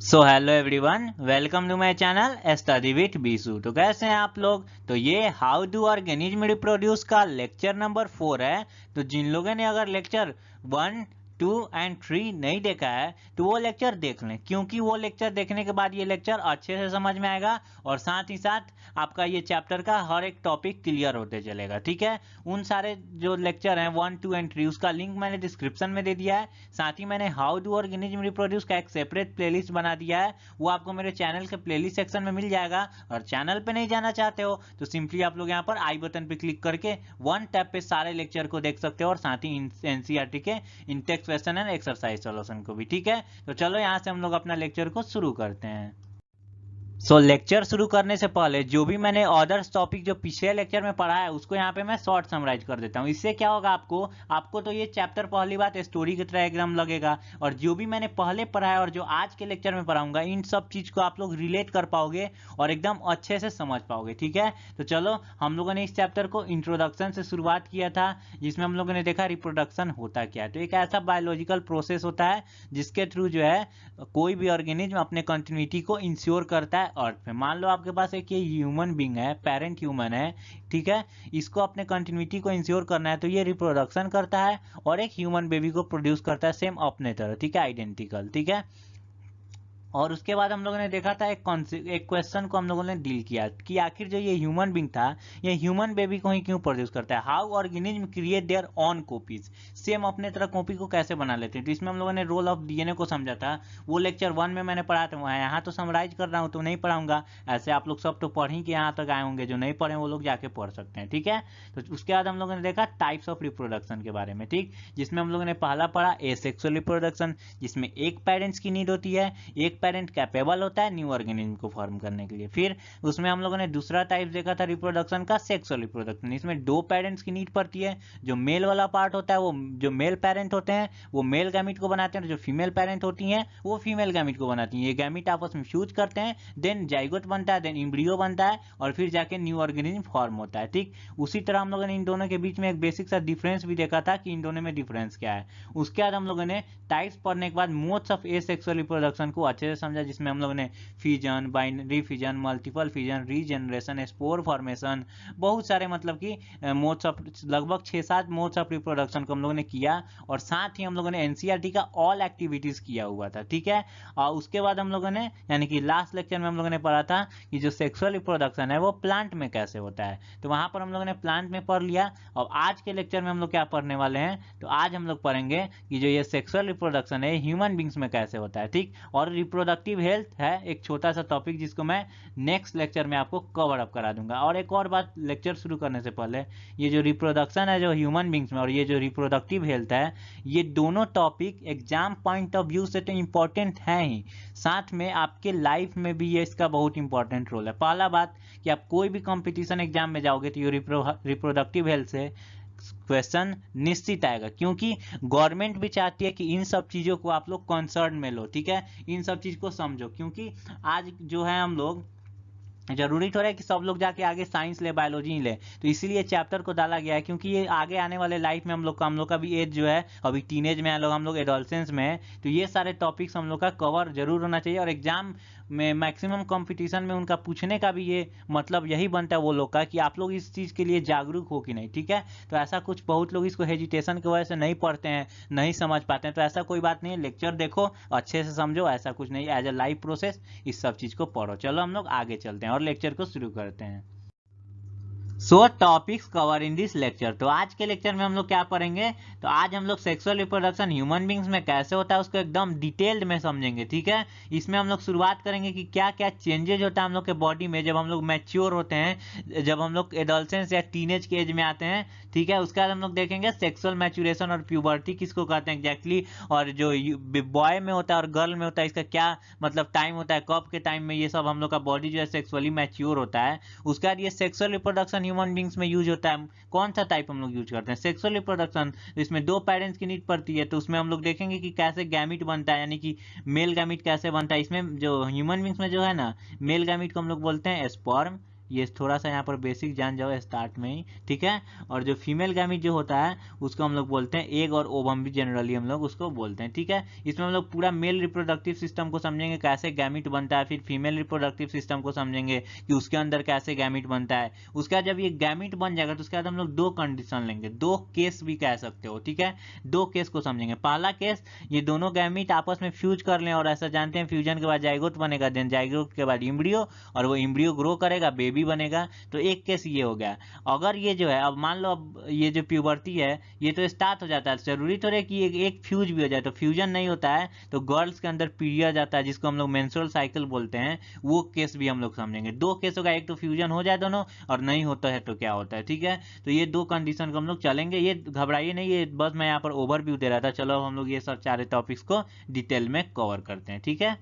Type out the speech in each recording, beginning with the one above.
So hello everyone, welcome to my channel study with Bisu. तो कैसे हैं आप लोग। तो ये हाउ डू ऑर्गेनिज्म रिप्रोड्यूस का लेक्चर नंबर 4 है। तो जिन लोगों ने अगर लेक्चर 1, 2 एंड 3 नहीं देखा है तो वो लेक्चर देख लें, क्योंकि वो लेक्चर देखने के बाद ये लेक्चर अच्छे से समझ में आएगा और साथ ही साथ आपका ये चैप्टर का हर एक टॉपिक क्लियर होते चलेगा। ठीक है, उन सारे जो लेक्चर हैं 1, 2 एंड 3 उसका लिंक मैंने डिस्क्रिप्शन में दे दिया है। साथ ही मैंने हाउ डू ऑर्गेनिज्म रिप्रोड्यूस का एक सेपरेट प्लेलिस्ट बना दिया है, वो आपको मेरे चैनल के प्लेलिस्ट सेक्शन में मिल जाएगा। और चैनल पे नहीं जाना चाहते हो तो सिंपली आप लोग यहाँ पर आई बटन पे क्लिक करके वन टैप पे सारे लेक्चर को देख सकते हो और साथ ही एनसीईआरटी के Intex question and exercise solution को भी। ठीक है, तो चलो यहाँ से हम लोग अपना लेक्चर को शुरू करते हैं। लेक्चर शुरू करने से पहले जो भी मैंने अदर्स टॉपिक जो पिछले लेक्चर में पढ़ा है उसको यहाँ पे मैं शॉर्ट समराइज कर देता हूँ। इससे क्या होगा, आपको तो ये चैप्टर पहली बात स्टोरी की तरह एकदम लगेगा और जो भी मैंने पहले पढ़ा है और जो आज के लेक्चर में पढ़ाऊंगा इन सब चीज को आप लोग रिलेट कर पाओगे और एकदम अच्छे से समझ पाओगे। ठीक है, तो चलो हम लोगों ने इस चैप्टर को इंट्रोडक्शन से शुरुआत किया था, जिसमें हम लोगों ने देखा रिप्रोडक्शन होता क्या है। तो एक ऐसा बायोलॉजिकल प्रोसेस होता है जिसके थ्रू जो है कोई भी ऑर्गेनिज्म अपने कंटिन्यूटी को इंश्योर करता है अर्थ पे। मान लो आपके पास एक ये ह्यूमन बींग है, पेरेंट ह्यूमन है, ठीक है, इसको अपने कंटिन्यूटी को इंश्योर करना है तो ये रिप्रोडक्शन करता है और एक ह्यूमन बेबी को प्रोड्यूस करता है सेम अपने तरह। ठीक है, आइडेंटिकल। ठीक है, और उसके बाद हम लोगों ने देखा था एक क्वेश्चन को हम लोगों ने डील किया कि आखिर जो ये ह्यूमन बींग था ये ह्यूमन बेबी को ही क्यों प्रोड्यूस करता है। How organism create their on copies, same अपने तरह कॉपी को कैसे बना लेते हैं। तो इसमें हम लोगों ने रोल ऑफ डीएनए को समझा था, वो लेक्चर 1 में मैंने पढ़ा था। वहाँ यहाँ तो समराइज कर रहा हूँ तो नहीं पढ़ाऊंगा, ऐसे आप लोग सब तो पढ़ ही के यहाँ तक आए होंगे, जो नहीं पढ़े वो लोग जाके पढ़ सकते हैं। ठीक है, तो उसके बाद हम लोगों ने देखा टाइप्स ऑफ रिप्रोडक्शन के बारे में, ठीक, जिसमें हम लोगों ने पहला पढ़ा एसेक्सुअल रिप्रोडक्शन, जिसमें एक पेरेंट्स की नीड होती है, एक पेरेंट कैपेबल होता है न्यू ऑर्गेनिज्म को फॉर्म करने के लिए। फिर उसमें हम लोगों ने दूसरा टाइप देखा था रिप्रोडक्शन का सेक्सुअल रिप्रोडक्शन, इसमें दो पेरेंट्स की नीड पड़ती है। जो मेल वाला पार्ट होता है वो जो मेल पेरेंट होते हैं वो मेल गैमिट को बनाते हैं, और जो फीमेल पेरेंट होती हैं वो फीमेल गैमिट को बनाती हैं। ये गैमिट आपस में फ्यूज करते हैं, देन जाइगोट बनता है, देन एम्ब्रियो बनता है और फिर जाके न्यू ऑर्गेनिज्म फॉर्म होता है। ठीक, उसी तरह हम लोगों ने इन दोनों के बीच में एक बेसिक सा डिफरेंस भी देखा था कि इन दोनों में डिफरेंस क्या है। उसके बाद हम लोगों ने टाइप्स पढ़ने के बाद मोड्स ऑफ एसेक्सुअल रिप्रोडक्शन को अच्छे से समझा, जिसमें हम लोगों ने fission, binary fission, multiple fission, regeneration, spore formation, बहुत सारे मतलब कि मोड्स ऑफ लगभग 6-7 मोड्स ऑफ रिप्रोडक्शन को हम लोगों ने किया और साथ ही हम लोगों ने एनसीईआरटी का ऑल एक्टिविटीज किया हुआ था। ठीक है, और उसके बाद हम लोगों ने यानी कि लास्ट लेक्चर में हम लोगों ने पढ़ा था कि जो सेक्सुअल रिप्रोडक्शन है वो प्लांट में कैसे होता है, तो वहां पर हम लोगों ने प्लांट में पढ़ लिया। और आज के लेक्चर में हम लोग क्या पढ़ने वाले हैं, तो आज हम लोग पढ़ेंगे कि जो ये सेक्सुअल रिप्रोडक्शन है ह्यूमन बींग्स में कैसे होता है। ठीक, और रिप्रोडक्टिव हेल्थ है एक छोटा सा टॉपिक जिसको मैं नेक्स्ट लेक्चर में आपको कवर अप करा दूंगा। और एक और बात, लेक्चर शुरू करने से पहले, ये जो रिप्रोडक्शन है जो ह्यूमन बींग्स में और ये जो रिप्रोडक्टिव हेल्थ है, ये दोनों topic exam point of view से तो इंपॉर्टेंट है ही, साथ में आपके लाइफ में भी ये इसका बहुत इंपॉर्टेंट रोल है। पहला बात कि आप कोई भी कंपटीशन एग्जाम में जाओगे तो ये रिप्रोडक्टिव हेल्थ से क्वेश्चन निश्चित आएगा, क्योंकि गवर्नमेंट भी चाहती है कि इन सब चीज़ों को आप लोग कंसर्न में लो। ठीक है, इन सब चीज़ को समझो, क्योंकि आज जो है हम लोग जरूरी थोड़ा है कि सब लोग जाके आगे साइंस ले, बायोलॉजी ले, तो इसीलिए चैप्टर को डाला गया है, क्योंकि ये आगे आने वाले लाइफ में हम लोग का भी एज जो है अभी टीनेज में हम लोग एडोलसेंस में है, तो ये सारे टॉपिक्स हम लोग का कवर जरूर होना चाहिए। और एग्जाम में मैक्सिमम कंपटीशन में उनका पूछने का भी ये मतलब यही बनता है वो लोग का कि आप लोग इस चीज़ के लिए जागरूक हो कि नहीं। ठीक है, तो ऐसा कुछ बहुत लोग इसको हेजिटेशन की वजह से नहीं पढ़ते हैं, नहीं समझ पाते हैं, तो ऐसा कोई बात नहीं है, लेक्चर देखो अच्छे से समझो, ऐसा कुछ नहीं, एज ए लाइव प्रोसेस इस सब चीज़ को पढ़ो। चलो हम लोग आगे चलते हैं और लेक्चर को शुरू करते हैं। Topics cover in this lecture. तो आज के लेक्चर में हम लोग क्या पढ़ेंगे, तो आज हम लोग सेक्सुअल रिप्रोडक्शन ह्यूमन बींग्स में कैसे होता है उसको एकदम डिटेल्ड में समझेंगे। ठीक है, इसमें हम लोग शुरुआत करेंगे कि क्या क्या चेंजेज होता है हम लोग के बॉडी में जब हम लोग मैच्योर होते हैं, जब हम लोग एडोलसेंस या टीनेज के एज में आते हैं। ठीक है, उसके बाद हम लोग देखेंगे सेक्सुअल मैच्योरेशन और प्यूबर्टी किसको कहते हैं एग्जैक्टली, और जो बॉय में होता है और गर्ल में होता है इसका क्या मतलब टाइम होता है, कब के टाइम में ये सब हम लोग का बॉडी जो है सेक्सुअली मैच्योर होता है। उसके बाद ये सेक्सुअल रिप्रोडक्शन ह्यूमन बींग्स में यूज होता है, कौन सा टाइप हम लोग यूज करते हैं सेक्सुअल रिप्रोडक्शन, इसमें दो पेरेंट्स की नीड पड़ती है, तो उसमें हम लोग देखेंगे कि कैसे गैमिट बनता है, यानी कि मेल गैमिट कैसे बनता है। इसमें जो ह्यूमन बींग्स में जो है ना, मेल गैमिट को हम लोग बोलते हैं स्पर्म, ये थोड़ा सा यहाँ पर बेसिक जान जाओ स्टार्ट में ही, ठीक है। और जो फीमेल गैमीट जो होता है उसको हम लोग बोलते हैं एग और ओवम भी जनरली हम लोग उसको बोलते हैं, ठीक है। इसमें हम लोग पूरा मेल रिप्रोडक्टिव सिस्टम को समझेंगे, कैसे गैमीट बनता है, फिर फीमेल रिप्रोडक्टिव सिस्टम को समझेंगे कि उसके अंदर कैसे गैमीट बनता है। उसके बाद जब ये गैमीट बन जाएगा तो उसके बाद हम लोग दो कंडीशन लेंगे, दो केस भी कह सकते हो, ठीक है। दो केस को समझेंगे। पहला केस, ये दोनों गैमीट आपस में फ्यूज कर लें, और ऐसा जानते हैं फ्यूजन के बाद जाइगोट बनेगा, देन जाइगोट के बाद इम्ब्रियो, और वो इम्ब्रियो ग्रो करेगा, बेबी बनेगा। तो एक केस ये हो गया। अगर ये जो है, अब मान लो अब ये जो प्यूबर्टी है ये तो स्टार्ट हो जाता है, जरूरी थोड़े कि एक फ्यूज भी हो जाए, तो फ्यूजन नहीं होता है तो गर्ल्स के अंदर पीरियड जाता है जिसको हम लोग मेंस्ट्रुअल साइकिल बोलते हैं, वो केस भी हम लोग समझेंगे। दो केस होगा, एक तो फ्यूजन हो जाए दोनों, और नहीं होता है तो क्या होता है, ठीक है। तो ये दो कंडीशन को हम लोग चलेंगे, ये घबराइए नहीं, ये बस मैं यहाँ पर ओवरव्यू दे रहा था। चलो हम लोग ये सब सारे टॉपिक्स को डिटेल में कवर करते हैं, ठीक है।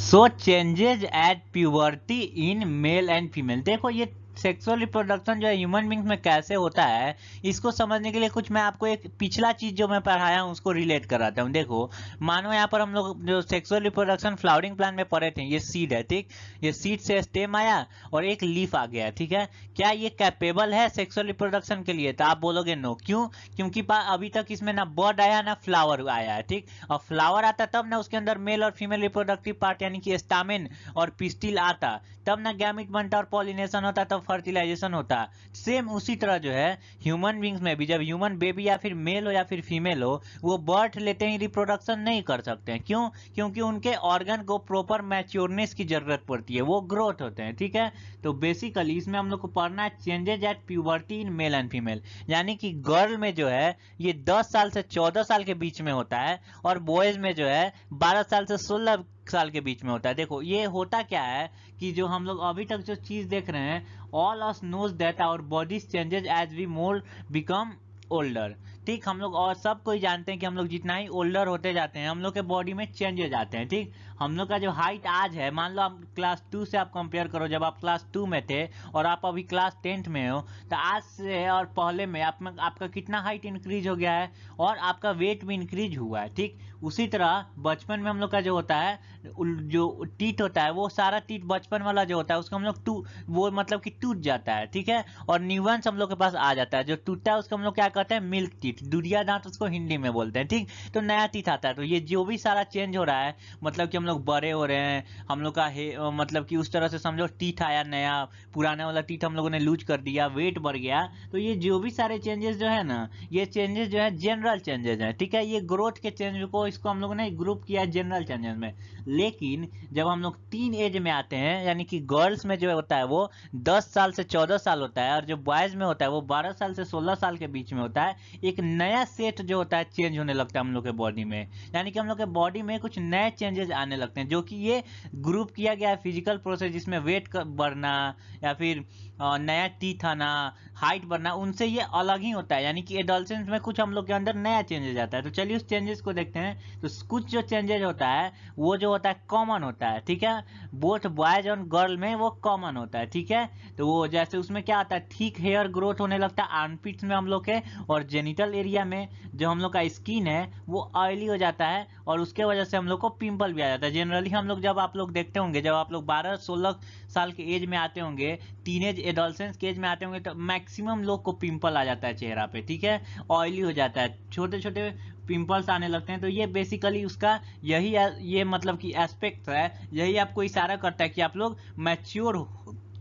So changes at puberty in male and female. देखो ये सेक्सुअल रिप्रोडक्शन जो है ह्यूमन बींग्स में कैसे होता है, इसको समझने के लिए कुछ मैं आपको एक पिछला चीज जो मैं पढ़ाया हूँ उसको रिलेट कराता हूँ। देखो मानो यहाँ पर हम लोग जो सेक्सुअल रिप्रोडक्शन फ्लावरिंग प्लांट में पढ़े थे, ये सीड है, ठीक। ये सीड से स्टेम आया और एक लीफ आ गया, ठीक है। क्या ये कैपेबल है सेक्सुअल रिप्रोडक्शन के लिए? तो आप बोलोगे नो। क्यों? क्योंकि अभी तक इसमें ना बर्ड आया ना फ्लावर आया है, ठीक। और फ्लावर आता तब ना उसके अंदर मेल और फीमेल रिप्रोडक्टिव पार्ट यानी कि स्टामेन और पिस्टिल आता, तब ना गैमिट बनता और पॉलिनेशन होता, तब फर्टिलाइजेशन होता। सेम उसी तरह जो है ह्यूमन बींग्स में भी, जब ह्यूमन बेबी या फिर मेल हो या फिर फीमेल हो, वो बर्थ लेते ही रिप्रोडक्शन नहीं कर सकते हैं। क्यों? क्योंकि उनके ऑर्गन को प्रॉपर मैच्योरनेस की जरूरत पड़ती है, वो ग्रोथ होते हैं, ठीक है। तो बेसिकली इसमें हम लोग को पढ़ना है changes at puberty in male and female, यानी कि गर्ल में जो है ये 10 साल से 14 साल के बीच में होता है, और बॉयज में जो है 12 साल से 16 साल के बीच में होता है। देखो ये होता क्या है कि जो हम लोग अभी तक जो चीज देख रहे हैं, all us knows that our bodies changes as we more become older, ठीक। हम लोग और सब कोई जानते हैं कि हम लोग जितना ही ओल्डर होते जाते हैं हम लोग के बॉडी में चेंजेस आते हैं, ठीक। हम लोग का जो हाइट आज है, मान लो आप क्लास 2 से आप कंपेयर करो, जब आप क्लास 2 में थे और आप अभी क्लास 10th में हो, तो आज से और पहले में आपका कितना हाइट इंक्रीज हो गया है, और आपका वेट भी इंक्रीज हुआ है, ठीक। उसी तरह बचपन में हम लोग का जो होता है, जो टीथ होता है, वो सारा टीथ बचपन वाला जो होता है उसको हम लोग वो मतलब कि टूट जाता है, ठीक है। और न्यूवंस हम लोग के पास आ जाता है, जो टूटता है उसको हम लोग क्या कहते हैं, मिल्क टीथ, दूधिया दांत उसको हिंदी में बोलते हैं, ठीक। तो नया टीथ आता है। तो ये जो भी सारा चेंज हो रहा है, मतलब कि हम लोग बड़े हो रहे हैं, हम लोग का मतलब कि उस तरह से समझो टीथ आया नया, पुराना वाला टीथ हम लोगों ने लूज कर दिया, वेट बढ़ गया। तो ये जो भी सारे चेंजेस जो है ना, ये चेंजेस जो है जनरल चेंजेस हैं, ठीक है। ये ग्रोथ के चेंज को इसको हम लोगों ने ग्रुप किया है जनरल चेंजेस में। लेकिन जब हम लोग टीन एज में आते हैं, यानी कि गर्ल्स में जो होता है वो 10 साल से 14 साल होता है, और जो बॉयज में होता है वो 12 साल से 16 साल के बीच में होता है, एक नया सेट जो होता है चेंज होने लगता है हम लोग के बॉडी में। यानी कि हम लोग के बॉडी में कुछ नए चेंजेस आने लगते हैं, जो कि ये ग्रुप किया गया है फिजिकल प्रोसेस, जिसमें वेट बढ़ना या फिर नया टीथ आना, हाइट बढ़ना, उनसे ये अलग ही होता है। यानी कि एडोलसेंस में कुछ हम लोग के अंदर नया चेंजेस आता है। तो चलिए उस चेंजेस को देखते हैं। तो कुछ जो चेंजेस होता है वो जो होता है कॉमन होता है, ठीक है। बोथ बॉयज और गर्ल में वो कॉमन होता है, ठीक है। तो वो जैसे उसमें क्या आता है, थिक हेयर ग्रोथ होने लगता है आर्मपिट्स में हम लोग के, और जेनिटल एरिया में जो हम लोग का स्किन है वो ऑयली हो जाता है, और उसके वजह से हम लोग को पिंपल भी आ जाता है। जनरली हम लोग, जब आप लोग देखते होंगे, जब आप लोग 12-16 साल के एज में आते होंगे, टीनेज एडोलसेंस के एज में आते होंगे, तो मैक्सिमम लोग को पिंपल आ जाता है चेहरा पे, ठीक है। ऑयली हो जाता है, छोटे छोटे पिंपल्स आने लगते हैं। तो ये बेसिकली उसका यही ये मतलब कि एस्पेक्ट है, यही आपको इशारा करता है कि आप लोग मैच्योर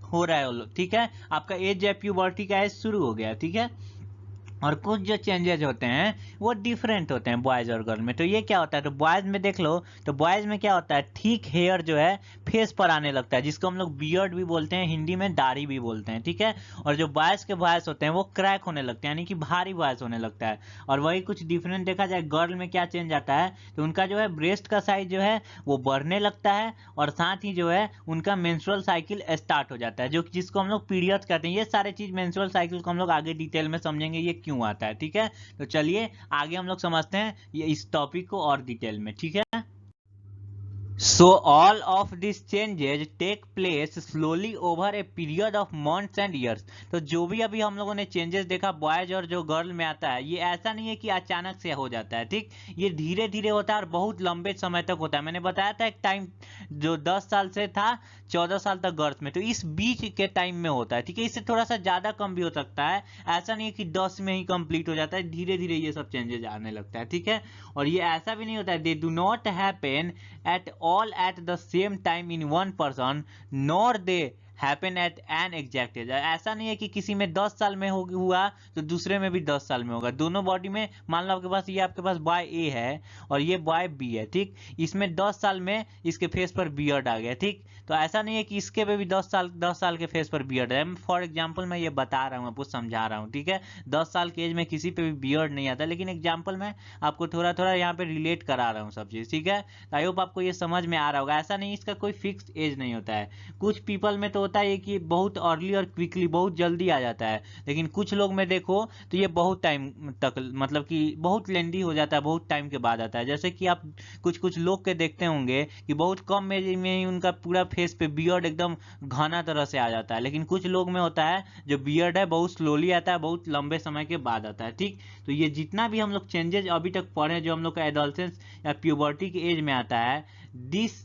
हो रहे हो, ठीक है। आपका एज है, प्यूबर्टी का एज शुरू हो गया, ठीक है। और कुछ जो चेंजेस होते हैं वो डिफरेंट होते हैं बॉयज और गर्ल में। तो ये क्या होता है, तो बॉयज में देख लो, तो बॉयज में क्या होता है, थिक हेयर जो है फेस पर आने लगता है, जिसको हम लोग बियर्ड भी बोलते हैं, हिंदी में दाढ़ी भी बोलते हैं, ठीक है। और जो बॉयज के वॉइस होते हैं वो क्रैक होने लगते हैं, यानी कि भारी वॉइस होने लगता है। और वही कुछ डिफरेंट देखा जाए, गर्ल में क्या चेंज आता है, तो उनका जो है ब्रेस्ट का साइज जो है वो बढ़ने लगता है, और साथ ही जो है उनका मेंस्ट्रुअल साइकिल स्टार्ट हो जाता है, जो जिसको हम लोग पीरियड कहते हैं। ये सारे चीज मेंस्ट्रुअल साइकिल को हम लोग आगे डिटेल में समझेंगे ये क्यों आता है, ठीक है। तो चलिए आगे हम लोग समझते हैं ये इस टॉपिक को और डिटेल में, ठीक है। So all of these changes take place slowly over a period of months and years. तो जो भी अभी हम लोगों ने चेंजेस देखा बॉयज और जो गर्ल में आता है, ये ऐसा नहीं है कि अचानक से हो जाता है, ठीक। ये धीरे धीरे होता है और बहुत लंबे समय तक होता है। मैंने बताया था एक टाइम जो 10 साल से था 14 साल तक गर्ल्स में, तो इस बीच के टाइम में होता है, ठीक है। इससे थोड़ा सा ज्यादा कम भी हो सकता है, ऐसा नहीं है कि 10 में ही कंप्लीट हो जाता है, धीरे धीरे ये सब चेंजेस आने लगता है, ठीक है। और ये ऐसा भी नहीं होता है, they do not happen at all at the same time in one person nor they happen at an exact age। ऐसा नहीं है कि किसी में 10 साल में हुआ तो दूसरे में भी 10 साल में होगा। दोनों बॉडी में मान लो आपके पास ये आपके पास बॉय ए है और ये बॉय बी है, ठीक। इसमें 10 साल में इसके फेस पर बियर्ड आ गया, ठीक। तो ऐसा नहीं है कि इसके पे भी 10 साल के फेस पर बियर्ड है। फॉर एग्जाम्पल मैं ये बता रहा हूँ, आपको समझा रहा हूँ, ठीक है। 10 साल के एज में किसी पे भी बियर्ड नहीं आता, लेकिन एग्जाम्पल में आपको थोड़ा थोड़ा यहाँ पे रिलेट करा रहा हूँ सब चीज, ठीक है। आई होप आपको ये समझ में आ रहा होगा। ऐसा नहीं, इसका कोई फिक्स एज नहीं होता है। कुछ पीपल में तो होता है कि बहुत अर्ली और क्विकली बहुत जल्दी आ जाता है, लेकिन कुछ लोग में देखो तो ये बहुत टाइम तक, मतलब कि बहुत लेंदी हो जाता है, बहुत टाइम के बाद आता है। जैसे कि आप कुछ कुछ लोग के देखते होंगे कि बहुत कम एज में ही उनका पूरा फेस पे बियर्ड एकदम घना तरह से आ जाता है, लेकिन कुछ लोग में होता है जो बियर्ड है बहुत स्लोली आता है, बहुत लंबे समय के बाद आता है, ठीक। तो ये जितना भी हम लोग चेंजेस अभी तक पढ़े जो हम लोग का एडोलसेंस या प्यूबर्टी की एज में आता है, this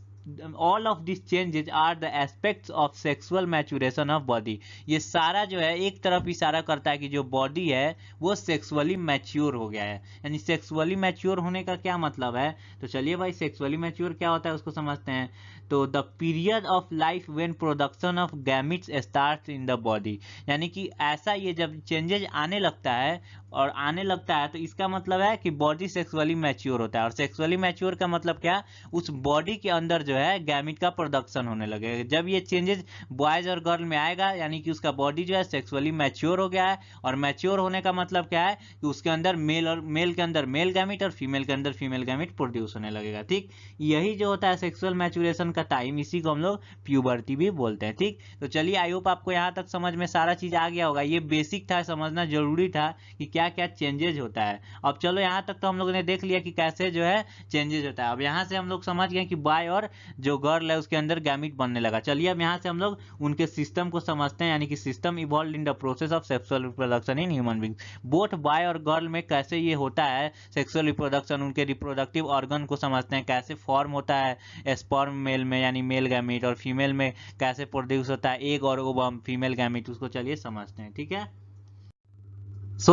all of these changes are the aspects of sexual maturation of body। ये सारा जो है एक तरफ इशारा करता है कि जो बॉडी है वो सेक्सुअली मैच्योर हो गया है। यानी सेक्सुअली मैच्योर होने का क्या मतलब है, तो चलिए भाई सेक्सुअली मैच्योर क्या होता है उसको समझते हैं। तो the period of life when production of gametes starts in the body, यानी कि ऐसा ये जब चेंजेस आने लगता है और आने लगता है तो इसका मतलब है कि बॉडी सेक्सुअली मैच्योर होता है। और सेक्सुअली मैच्योर का मतलब क्या, उस बॉडी के अंदर जो है गैमिट का प्रोडक्शन होने लगेगा। जब ये चेंजेस बॉयज और गर्ल में आएगा यानी कि उसका बॉडी जो है सेक्सुअली मैच्योर हो गया है। और मैच्योर होने का मतलब क्या है कि उसके अंदर मेल के अंदर मेल गैमिट और फीमेल के अंदर फीमेल गैमिट प्रोड्यूस होने लगेगा, ठीक। यही जो होता है सेक्सुअल मैच्योरेशन का टाइम, इसी को हम लोग प्यूबर्टी भी बोलते हैं, ठीक। तो चलिए आई होप आपको यहाँ तक समझ में सारा चीज आ गया होगा। ये बेसिक था, समझना जरूरी था कि क्या क्या चेंजेज होता है। अब चलो यहाँ तक तो हम लोगों ने देख लिया कि कैसे जो है चेंजेज होता है। अब यहाँ से हम लोग समझ गए कि बॉय और जो गर्ल है उसके अंदर गैमिट बनने लगा। चलिए अब यहाँ से हम लोग उनके सिस्टम को समझते हैं, यानी कि system evolve in the process of sexual reproduction in human being. Both boy और गर्ल में कैसे ये होता है सेक्सुअल रिप्रोडक्शन, उनके रिप्रोडक्टिव ऑर्गन को समझते हैं, कैसे फॉर्म होता है स्पर्म मेल में यानी मेल गैमिट, और फीमेल में कैसे प्रोड्यूस होता है एग और ओवम फीमेल गैमिट, उसको चलिए समझते हैं, ठीक है।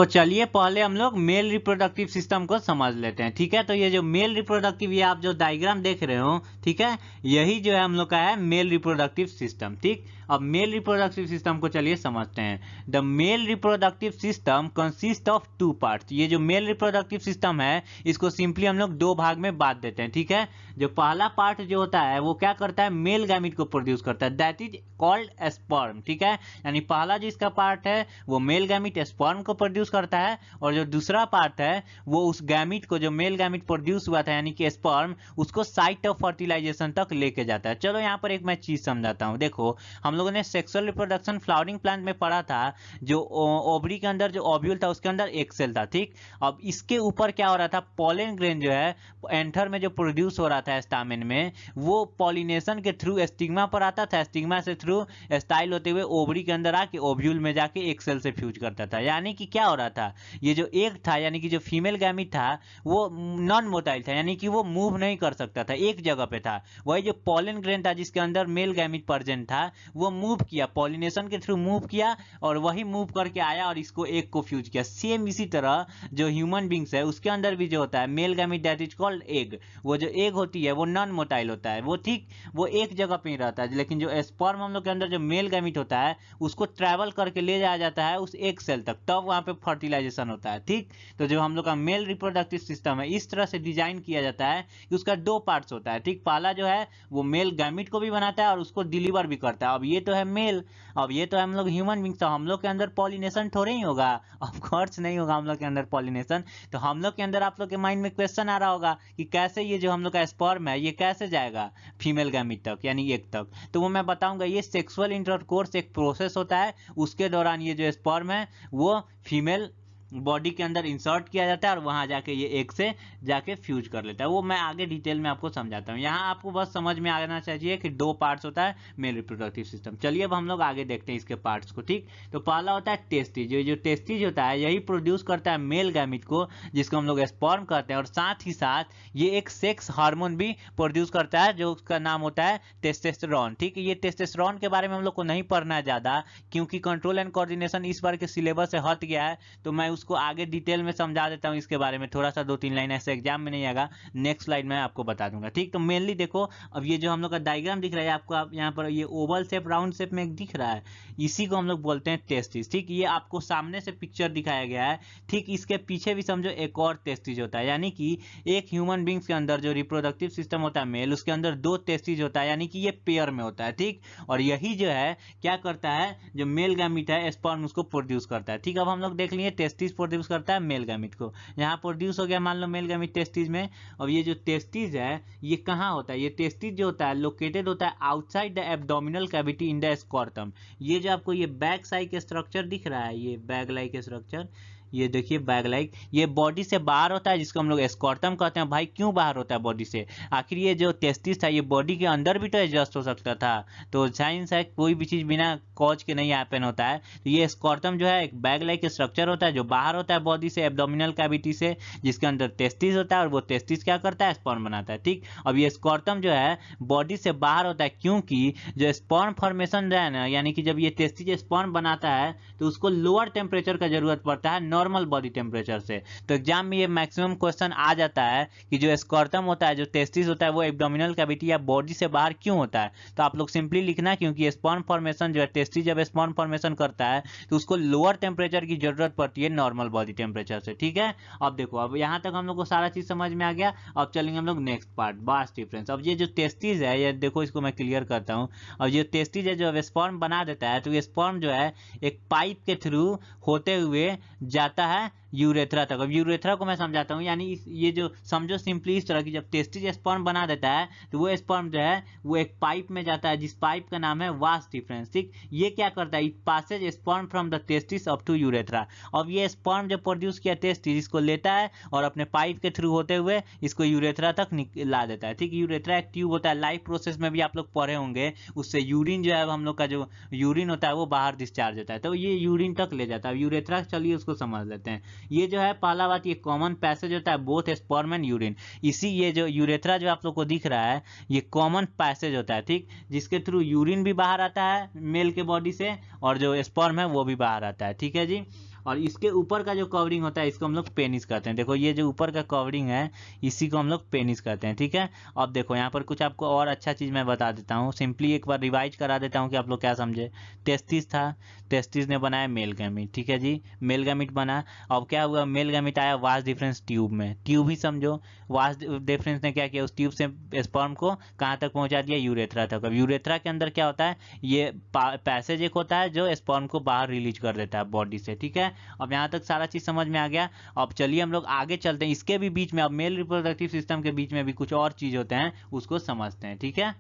चलिए पहले हम लोग मेल रिप्रोडक्टिव सिस्टम को समझ लेते हैं, ठीक है। तो ये जो मेल रिप्रोडक्टिव, ये आप जो डायग्राम देख रहे हो, ठीक है, यही जो है हम लोग का है मेल रिप्रोडक्टिव सिस्टम, ठीक। अब मेल रिप्रोडक्टिव सिस्टम को चलिए समझते हैं। The male reproductive system consist of 2 parts. ये जो मेल रिप्रोडक्टिव सिस्टम है इसको सिंपली हम लोग 2 भाग में बांट देते हैं, ठीक है। जो पहला पार्ट जो होता है वो क्या करता है, मेल गैमिट को प्रोड्यूस करता है, दैट इज कॉल्ड स्पर्म, ठीक है। यानी पहला जो इसका पार्ट है वो मेल गैमिट स्पर्म को प्रोड्यूस करता है, और जो दूसरा पार्ट है वो उस गैमिट को, जो मेल गैमिट प्रोड्यूस हुआ था यानी कि स्पर्म, उसको साइट ऑफ फर्टिलाइजेशन तक लेके जाता है। चलो यहाँ पर एक मैं चीज समझाता हूँ। देखो हम लोगों ने सेक्सुअल रिप्रोडक्शन फ्लावरिंग प्लांट में पढ़ा था, जो ओवरी के अंदर जो ओव्यूल था उसके अंदर एक सेल था, ठीक। अब इसके ऊपर क्या हो रहा था, पॉलन ग्रेन जो है एंथर में जो प्रोड्यूस हो रहा था स्टामेन में, वो पॉलिनेशन के थ्रू स्टिग्मा पर आता था, स्टिग्मा से थ्रू स्टाइल होते हुए ओवरी के अंदर आके ओव्यूल में जाके एक सेल से फ्यूज करता था। यानी कि क्या हो रहा था, ये जो एक था यानी कि जो फीमेल गैमिट था वो नॉन मोटाइल था, यानी कि वो मूव नहीं कर सकता था, एक जगह पे था। वही जो पॉलन ग्रेन था जिसके अंदर मेल गैमिट प्रेजेंट था, वो मूव किया, पॉलिनेशन के थ्रू मूव किया, और वही मूव करके आया और इसको एक को फ्यूज किया। सेम इसी तरह जो ह्यूमन बींग्स है उसके अंदर भी जो होता है male gamete, that is called egg. वो जो एग होती है वो नॉन मोटाइल होता है, वो ठीक वो एक जगह पे ही रहता है, लेकिन जो स्पर्म हम लोग के अंदर जो मेल गैमिट होता है उसको ट्रैवल करके ले जाया जाता है उस एक सेल तक, तब वहां पे फर्टिलाइजेशन होता है, ठीक। तो जो हम लोग का मेल रिप्रोडक्टिव सिस्टम है इस तरह से डिजाइन किया जाता है कि उसका 2 पार्ट्स होता है, ठीक। पहला जो है वो मेल गैमिट को भी बनाता है और उसको डिलीवर भी करता है। अब ये तो है मेल, अब ये तो हम लोग ह्यूमन बींग्स, तो हम लोग के अंदर पॉलिनेशन थोड़े ही होगा, ऑफ कोर्स नहीं होगा हम लोग के अंदर पॉलिनेशन। तो हम लोग के अंदर आप लोग के माइंड में क्वेश्चन आ रहा होगा कि कैसे ये जो हम लोग का स्पर्म है ये कैसे जाएगा फीमेल गैमिट तक यानी एक तक। तो वो मैं बताऊंगा। ये सेक्सुअल इंटरकोर्स एक प्रोसेस होता है, उसके दौरान ये जो स्पर्म है वो फीमेल बॉडी के अंदर इंसर्ट किया जाता है और वहां जाके ये एग से जाके फ्यूज कर लेता है। वो मैं आगे डिटेल में आपको समझाता हूँ। यहाँ आपको बस समझ में आना चाहिए कि 2 पार्ट्स होता है मेल रिप्रोडक्टिव सिस्टम। चलिए अब हम लोग आगे देखते हैं इसके पार्ट्स को। ठीक, तो पहला होता है टेस्टिज। जो टेस्टिज होता है यही प्रोड्यूस करता है मेल गैमिट को, जिसको हम लोग स्पर्म कहते हैं, और साथ ही साथ ये एक सेक्स हार्मोन भी प्रोड्यूस करता है जो उसका नाम होता है टेस्टोस्टेरोन। ठीक है, ये टेस्टोस्टेरोन के बारे में हम लोग को नहीं पढ़ना है ज़्यादा, क्योंकि कंट्रोल एंड कोऑर्डिनेशन इस बार के सिलेबस से हट गया है, तो मैं उसको आगे डिटेल में समझा देता हूँ इसके बारे में। थोड़ा सा 2-3 लाइन ऐसे एग्जाम में नहीं आएगा, नेक्स्ट स्लाइड में आपको बता दूंगा। ठीक, तो मेनली देखो, अब ये जो हम लोग का डायग्राम दिख रहा है आपको, आप यहाँ पर ये ओवल शेप राउंड शेप में दिख रहा है, इसी को हम लोग बोलते हैं टेस्टिस। ठीक, ये आपको सामने से पिक्चर दिखाया गया है। ठीक, इसके पीछे भी समझो एक और टेस्टिस होता है, यानी कि एक ह्यूमन बींग्स के अंदर जो रिप्रोडक्टिव सिस्टम होता है मेल, उसके अंदर 2 टेस्टिस होता है, यानी कि ये पेयर में होता है। ठीक, और यही जो है क्या करता है, जो मेल गैमिट है स्पर्म उसको प्रोड्यूस करता है। ठीक, अब हम लोग देख लिए टेस्टिस प्रोड्यूस करता है मेल गैमिट को। यहाँ प्रोड्यूस हो गया मान लो मेल गैमिट टेस्टिस में। अब ये जो टेस्टिस है ये कहाँ होता है, ये टेस्टिस जो होता है लोकेटेड होता है outside the abdominal cavity in the scrotum. ये जो आपको ये बैक साइड के स्ट्रक्चर दिख रहा है, ये बैग लाइक स्ट्रक्चर, ये देखिए बैग लाइक, ये बॉडी से बाहर होता है, जिसको हम लोग स्कॉर्टम कहते हैं। भाई क्यों बाहर होता है बॉडी से, आखिर ये जो टेस्टिस था ये बॉडी के अंदर भी तो एडजस्ट हो सकता था। तो साइंस है, कोई भी चीज बिना कॉज के नहीं हैपन होता है। तो ये स्कॉर्टम जो है एक बैग लाइक स्ट्रक्चर होता है जो बाहर होता है बॉडी से, एब्डोमिनल कैविटी से, जिसके अंदर टेस्टिस होता है, और वो टेस्टिस क्या करता है, स्पर्म बनाता है। ठीक, अब ये स्कॉर्टम जो है बॉडी से बाहर होता है, क्योंकि जो स्पर्म फॉर्मेशन है ना, यानी कि जब ये टेस्टिस स्पर्म बनाता है तो उसको लोअर टेम्परेचर का जरूरत पड़ता है नॉर्मल बॉडी टेम्परेचर से। तो एग्जाम में ये मैक्सिमम क्वेश्चन आ जाता है कि जो स्कॉर्टम होता है, जो टेस्टिस होता है, वो एब्डोमिनल कैविटी या बॉडी से बाहर क्यों होता है। तो आप लोग सिंपली लिखना, क्योंकि स्पर्म फॉर्मेशन जो है, टेस्टिस जब स्पर्म फॉर्मेशन करता है तो उसको लोअर टेम्परेचर की जरूरत पड़ती है नॉर्मल बॉडी टेम्परेचर से। ठीक है, अब देखो, अब यहाँ तक हम लोग को सारा चीज समझ में आ गया। अब चलेंगे हम लोग नेक्स्ट पार्ट, वास्ट डिफरेंस। अब ये जो टेस्टिस है, ये देखो, इसको मैं क्लियर करता हूँ। अब ये टेस्टिस है जो स्पर्म बना देता है, तो ये स्पर्म जो है एक पाइप के थ्रू होते हुए जाता है यूरेथ्रा तक। अब यूरेथ्रा को मैं समझाता हूँ, यानी ये जो समझो सिंपली इस तरह की, जब टेस्टिस स्पर्म बना देता है तो वो स्पर्म जो है वो एक पाइप में जाता है, जिस पाइप का नाम है वास्ट डिफरेंस। ठीक, ये क्या करता है, it passes sperm from the testis up to urethra. अब ये स्पर्म जो प्रोड्यूस किया टेस्टिस, इसको लेता है और अपने पाइप के थ्रू होते हुए इसको यूरेथ्रा तक ला देता है। ठीक, यूरेथ्रा एक ट्यूब होता है, लाइफ प्रोसेस में भी आप लोग पढ़े होंगे, उससे यूरिन जो है हम लोग का जो यूरिन होता है वो बाहर डिस्चार्ज होता है, तो ये यूरिन तक ले जाता है यूरेथ्रा। चलिए उसको समझ लेते हैं। ये जो है पहला बात, ये कॉमन पैसेज होता है बोथ स्पर्म एंड यूरिन। इसी ये जो यूरेथ्रा जो आप लोग को दिख रहा है ये कॉमन पैसेज होता है। ठीक, जिसके थ्रू यूरिन भी बाहर आता है मेल के बॉडी से, और जो स्पर्म है वो भी बाहर आता है। ठीक है जी, और इसके ऊपर का जो कवरिंग होता है इसको हम लोग पेनिस कहते हैं। देखो ये जो ऊपर का कवरिंग है इसी को हम लोग पेनिस कहते हैं। ठीक है, अब देखो यहाँ पर कुछ आपको और अच्छा चीज़ मैं बता देता हूँ, सिंपली एक बार रिवाइज करा देता हूँ कि आप लोग क्या समझे। टेस्टिस था, टेस्टिस ने बनाया मेल गैमीट। ठीक है जी, मेल गैमीट बना। अब क्या हुआ, मेल गैमीट आया वास्ट डिफरेंस ट्यूब में। ट्यूब ही समझो, वास्ट डिफरेंस ने क्या किया, उस ट्यूब से स्पर्म को कहाँ तक पहुँचा दिया, यूरेथ्रा तक। अब यूरेथ्रा के अंदर क्या होता है, ये पैसेज एक होता है जो स्पर्म को बाहर रिलीज कर देता है बॉडी से। ठीक है, अब यहाँ तक सारा चीज समझ में आ गया। अब चलिए हम लोग आगे चलते हैं, इसके भी बीच में, अब मेल रिप्रोडक्टिव सिस्टम के बीच में भी कुछ और चीज होते हैं, उसको समझते हैं। ठीक है,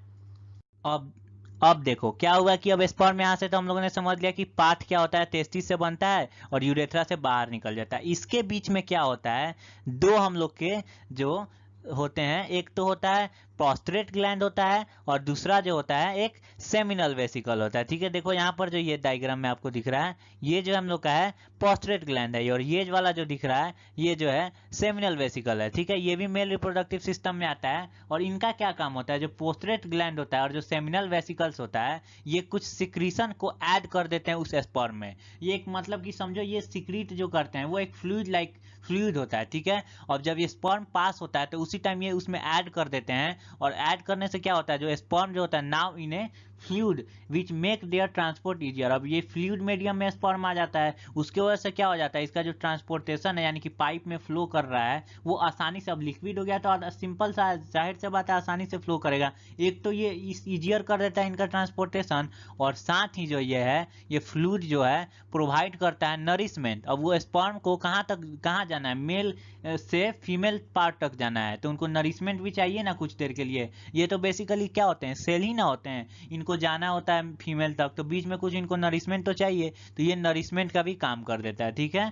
अब देखो क्या हुआ कि अब स्पर्म यहाँ से तो हम लोगों ने समझ लिया कि पाथ क्या होता है, टेस्टिस से बनता है और यूरेथ्रा से बाहर निकल जाता है। इसके बीच में क्या होता है, 2 हम लोग के जो होते हैं, एक तो होता है प्रोस्ट्रेट ग्लैंड होता है, और दूसरा जो होता है एक सेमिनल वेसिकल होता है। ठीक है, देखो यहाँ पर जो ये डायग्राम में आपको दिख रहा है, ये जो हम लोग का है प्रोस्ट्रेट ग्लैंड है, और ये वाला जो दिख रहा है ये जो है सेमिनल वेसिकल है। ठीक है, ये भी मेल रिप्रोडक्टिव सिस्टम में आता है, और इनका क्या काम होता है, जो प्रोस्ट्रेट ग्लैंड होता है और जो सेमिनल वेसिकल्स होता है, ये कुछ सिक्रीशन को ऐड कर देते हैं उस स्पर्म में। ये एक मतलब कि समझो ये सिक्रीट जो करते हैं वो एक फ्लूइड होता है। ठीक है, और जब ये स्पर्म पास होता है तो उसी टाइम ये उसमें ऐड कर देते हैं, और ऐड करने से क्या होता है, जो स्पर्म जो होता है now in A fluid which make their transport easier. अब ये फ्लूइड मीडियम में स्पर्म आ जाता है, उसके वजह से क्या हो जाता है, इसका जो ट्रांसपोर्टेशन है यानी कि पाइप में फ्लो कर रहा है वो आसानी से, अब लिक्विड हो गया तो सिंपल सा जाहिर से बात है आसानी से फ्लो करेगा। एक तो ये इस इजियर कर देता है इनका ट्रांसपोर्टेशन, और साथ ही जो ये है ये फ्लूइड जो है प्रोवाइड करता है नरिशमेंट। अब वो स्पर्म को कहाँ जाना है, मेल से फीमेल पार्ट तक जाना है, तो उनको नरिशमेंट भी चाहिए ना कुछ देर के लिए। ये तो बेसिकली क्या होते हैं, सेल ही ना होते हैं, इनको जाना होता है फीमेल तक, तो बीच में कुछ इनको नरिशमेंट तो चाहिए, तो ये नरिशमेंट का भी काम कर देता है। ठीक है,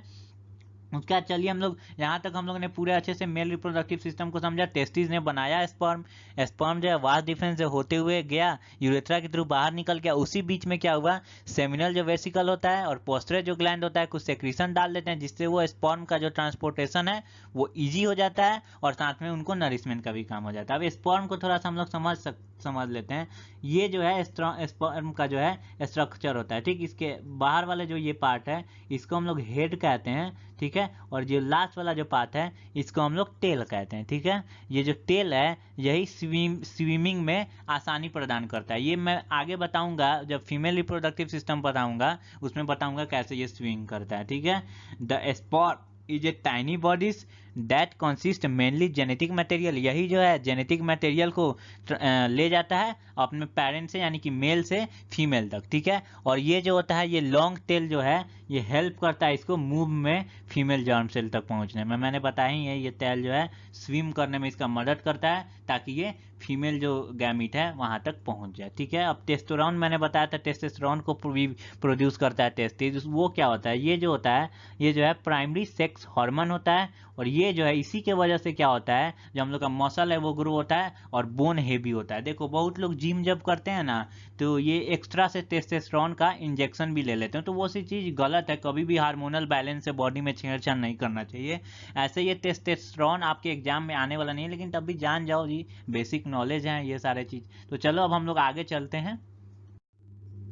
उसके बाद चलिए हम लोग यहाँ तक हम लोगों ने पूरे अच्छे से मेल रिप्रोडक्टिव सिस्टम को समझा। टेस्टिस ने बनाया स्पर्म, स्पर्म जो है वास डिफरेंस से होते हुए गया, यूरेथ्रा के थ्रू बाहर निकल गया। उसी बीच में क्या हुआ, सेमिनल जो वेसिकल होता है और पोस्टरल जो ग्लैंड होता है कुछ सेक्रीशन डाल देते हैं, जिससे वो स्पर्म का जो ट्रांसपोर्टेशन है वो ईजी हो जाता है और साथ में उनको नरिशमेंट का भी काम हो जाता है। अब स्पर्म को थोड़ा सा हम लोग समझ लेते हैं। ये जो है स्पर्म का जो है स्ट्रक्चर होता है, ठीक। इसके बाहर वाले जो ये पार्ट है इसको हम लोग हेड कहते हैं, ठीक है। और जो लास्ट वाला जो पार्ट है इसको हम लोग टेल कहते हैं, ठीक है। ये जो टेल है यही स्विमिंग में आसानी प्रदान करता है। ये मैं आगे बताऊंगा, जब फीमेल रिप्रोडक्टिव सिस्टम बताऊंगा उसमें बताऊंगा कैसे ये स्विंग करता है, ठीक है। The sperm is a tiny bodies that consist mainly genetic material. यही जो है जेनेटिक मटेरियल को ले जाता है अपने पेरेंट से, यानी कि मेल से फीमेल तक, ठीक है। और ये जो होता है ये लॉन्ग टेल जो है ये हेल्प करता है इसको मूव में फीमेल जर्म सेल तक पहुंचने में। मैंने बताया ही है, ये टेल जो है स्विम करने में इसका मदद करता है ताकि ये फीमेल जो गैमीट है वहां तक पहुंच जाए, ठीक है। अब टेस्टोस्टेरोन मैंने बताया था, टेस्टोस्टेरोन को प्रोड्यूस करता है टेस्टिस। वो क्या होता है, ये जो होता है ये जो है प्राइमरी सेक्स हार्मोन होता है। और ये जो है इसी के वजह से क्या होता है, जो हम लोग का मसल है वो ग्रो होता है और बोन हेवी होता है। देखो बहुत लोग जिम जब करते हैं ना तो ये एक्स्ट्रा से टेस्टोस्टेरोन का इंजेक्शन भी ले लेते हैं, तो वो सी चीज़ गलत है। कभी भी हार्मोनल बैलेंस से बॉडी में छेड़छाड़ नहीं करना चाहिए। ऐसे ये टेस्टोस्टेरोन आपके एग्जाम में आने वाला नहीं है, लेकिन तब भी जान जाओ जी, बेसिक नॉलेज है ये सारे चीज़। तो चलो अब हम लोग आगे चलते हैं।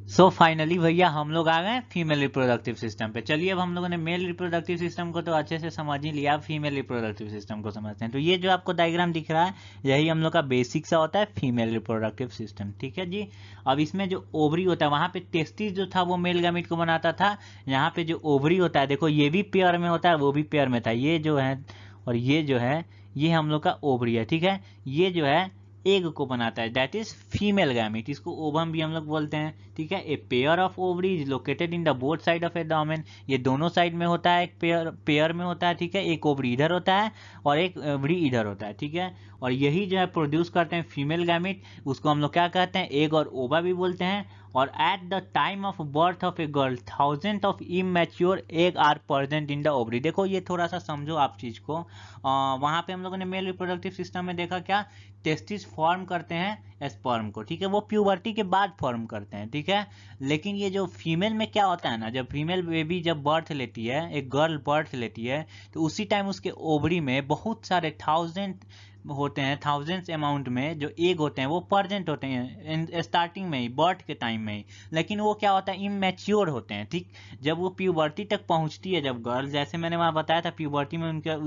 सो फाइनली भैया हम लोग आ गए फीमेल रिप्रोडक्टिव सिस्टम पे। चलिए अब हम लोगों ने मेल रिप्रोडक्टिव सिस्टम को तो अच्छे से समझ ही लिया, अब फीमेल रिप्रोडक्टिव सिस्टम को समझते हैं। तो ये जो आपको डायग्राम दिख रहा है यही हम लोग का बेसिक सा होता है फीमेल रिप्रोडक्टिव सिस्टम, ठीक है जी। अब इसमें जो ओवरी होता है, वहाँ पे टेस्टिस जो था वो मेल गैमीट को बनाता था। यहाँ पे जो ओवरी होता है देखो ये भी पेयर में होता है वो भी पेयर में था, ये जो है और ये जो है ये हम लोग का ओवरी है, ठीक है। ये जो है एग को बनाता है, दैट इज फीमेल गैमीट, इसको ओवम भी हम लोग बोलते हैं, ठीक है। A pair of ovary is located in the both side of abdomen. ये दोनों साइड में होता है, एक पेयर में होता है, ठीक है। एक ओवरी इधर होता है और एक ओवरी इधर होता है, ठीक है। और यही जो है प्रोड्यूस करते हैं फीमेल गैमीट, उसको हम लोग क्या कहते हैं, एग और ओवा भी बोलते हैं। और at the time of birth of a girl thousand of immature egg are present in the ovary. देखो ये थोड़ा सा समझो आप चीज को। वहां पे हम लोगों ने मेल रिप्रोडक्टिव सिस्टम में देखा क्या, टेस्टिस फॉर्म करते हैं स्पर्म को, ठीक है। वो प्यूबर्टी के बाद फॉर्म करते हैं, ठीक है। लेकिन ये जो फीमेल में क्या होता है ना, जब फीमेल बेबी जब बर्थ लेती है, एक गर्ल बर्थ लेती है, तो उसी टाइम उसके ओवरी में बहुत सारे थाउजेंड होते हैं, थाउजेंड्स अमाउंट में जो एग होते हैं वो प्रेजेंट होते हैं स्टार्टिंग में ही, बर्थ के टाइम में ही। लेकिन वो क्या होता है, इमेच्योर होते हैं, ठीक। जब वो प्यूबर्टी तक पहुंचती है, जब गर्ल, जैसे मैंने वहाँ बताया था प्यूबर्टी में उनका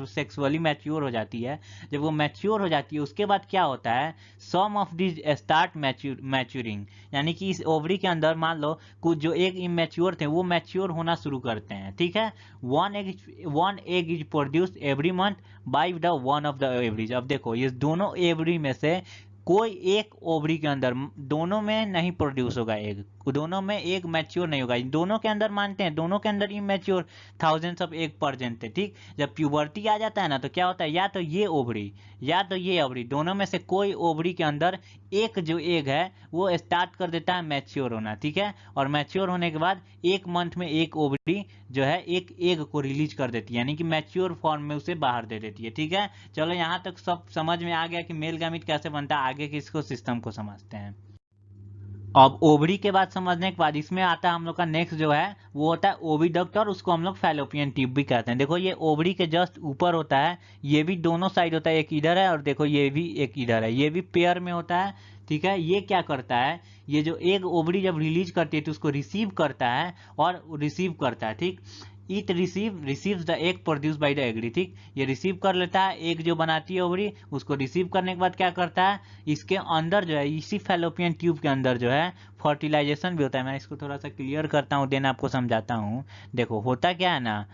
सेक्सुअली मैच्योर हो जाती है, जब वो मैच्योर हो जाती है उसके बाद क्या होता है, सम ऑफ दिस स्टार्ट मैच्योरिंग, यानी कि इस ओवरी के अंदर मान लो कुछ जो एग इमेच्योर थे वो मैच्योर होना शुरू करते हैं, ठीक है। One egg is produced every month by the one of the ovaries. अब देखो ये दोनों एवरी में से कोई एक ओवरी के अंदर, दोनों में नहीं प्रोड्यूस होगा एग, दोनों में एग मैच्योर नहीं होगा, दोनों के अंदर मानते हैं दोनों के अंदर immature thousands of egg present थे, ठीक। जब प्यूबर्टी आ जाता है ना तो क्या होता है, या तो ये ओवरी या तो ये ओवरी, दोनों में से कोई ओवरी के अंदर एक जो एग है वो स्टार्ट कर देता है मैच्योर होना, ठीक है। और मैच्योर होने के बाद एक मंथ में एक ओवरी जो है एक एग को रिलीज कर देती है, यानी कि मैच्योर फॉर्म में उसे बाहर दे देती है, ठीक है। चलो यहाँ तक सब समझ में आ गया कि मेल गैमीट कैसे बनता है। आगे के इसको सिस्टम को समझते हैं। अब ओवरी के बाद समझने के बाद इसमें आता है हम लोग का नेक्स्ट जो है वो होता है ओविडक्ट, और उसको हम लोग फैलोपियन ट्यूब भी कहते हैं। देखो ये ओवरी के जस्ट ऊपर होता है, ये भी दोनों साइड होता है, एक इधर है और देखो ये भी एक इधर है, ये भी पेयर में होता है, ठीक है। ये क्या करता है, ये जो एक ओवरी जब रिलीज करती है तो उसको रिसीव करता है और रिसीव करता है, ठीक। It receives the egg produce by the egg, ठीक। ये रिसीव कर लेता है एग जो बनाती है ओवरी, उसको रिसीव करने के बाद क्या करता है, इसके अंदर जो है इसी फैलोपियन ट्यूब के अंदर जो है फर्टिलाइजेशन भी होता है। मैं इसको थोड़ा सा क्लियर करता हूँ, देन आपको समझाता हूँ। देखो होता क्या है ना,